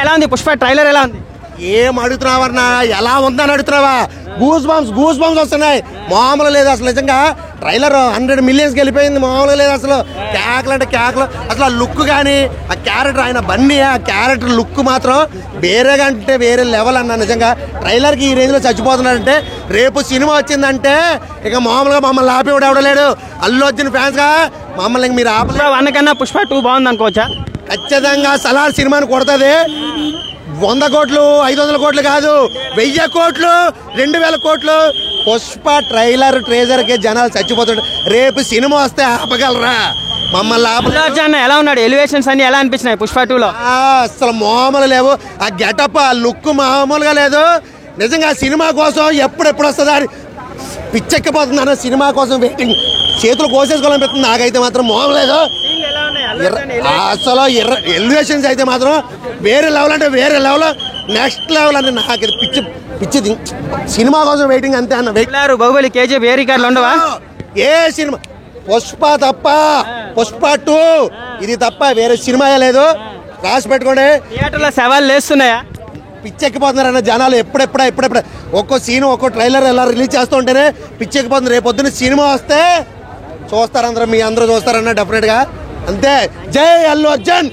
ఎలా ఉంది పుష్ప ట్రైలర్ ఎలా ఉంది? ఏం అడుగుతున్నావన్నా, ఎలా ఉందని అడుగుతున్నావా? గూస్ బంప్స్ వస్తున్నాయి, మామూలు లేదు అసలు. నిజంగా ట్రైలర్ 100 మిలియన్స్కి వెళ్ళిపోయింది, మామూలుగా లేదు అసలు. కేకలు అంటే కేకలు, అసలు ఆ లుక్ కానీ ఆ క్యారెక్టర్, ఆయన బన్నీ ఆ క్యారెక్టర్ లుక్ మాత్రం వేరేగా అంటే వేరే లెవెల్ అన్న. నిజంగా ట్రైలర్కి ఈ రేంజ్లో చచ్చిపోతున్నాడంటే రేపు సినిమా వచ్చిందంటే ఇక మామూలుగా మమ్మల్ని ఆపేవాడు ఎవడలేడు. అల్లు అర్జున్ ఫ్యాన్స్గా మమ్మల్ని మీరు ఆపలే. పుష్ప 1 కన్నా పుష్ప 2 బాగుంది అనుకోవచ్చా? ఖచ్చితంగా సలార్ సినిమాని కొడుతుంది. 100 కోట్లు 500 కోట్లు కాదు, 1000 కోట్లు 2000 కోట్లు. పుష్ప ట్రైలర్ ట్రేజర్కి జనాలు చచ్చిపోతాడు. రేపు సినిమా వస్తే ఆపగలరా మమ్మల్ని? అల్లు అర్జున్ ఎలా ఉన్నాడు? ఎలివేషన్స్ అన్ని ఎలా అనిపించినాయి పుష్ప 2లో? అసలు మామూలు లేవు. ఆ గెటప్ ఆ లుక్ మామూలుగా లేదు. నిజంగా ఆ సినిమా కోసం ఎప్పుడెప్పుడు వస్తుందా అని పిచ్చెక్కిపోతుంది అన్న. సినిమా కోసం వెయిటింగ్, చేతులు కోసేసుకోవాలనిపిస్తుంది నాకైతే మాత్రం. మామూలు లేదు అసలు. ఎలివేషన్స్ అయితే మాత్రం వేరే లెవెల్ అంటే వేరే లెవెల్, నెక్స్ట్ లెవెల్ అంటే నాకు పిచ్చిది. సినిమా కోసం వెయిటింగ్ అంతే అన్న. బాహుబలి కేజీఎఫ్ ఏ రికార్డులు ఉండవా? ఏ సినిమా పుష్ప తప్ప, పుష్ప 2 ఇది తప్ప వేరే సినిమా లేదు. రాసి పెట్టుకోండి. థియేటర్లో సవాళ్ళు లేస్తున్నాయా? పిచ్చెక్కిపోతున్నారన్న జనాలు. ఎప్పుడెప్పుడు ఒక్కో సీన్ ఒక్కో ట్రైలర్ ఎలా రిలీజ్ చేస్తూ ఉంటేనే పిచ్చెక్కిపోతుంది. రేపు పొద్దున్న సినిమా వస్తే చూస్తారు అందరూ, మీ అందరూ చూస్తారన్న డెఫినెట్గా. అంతే. జై అల్లు అర్జున్.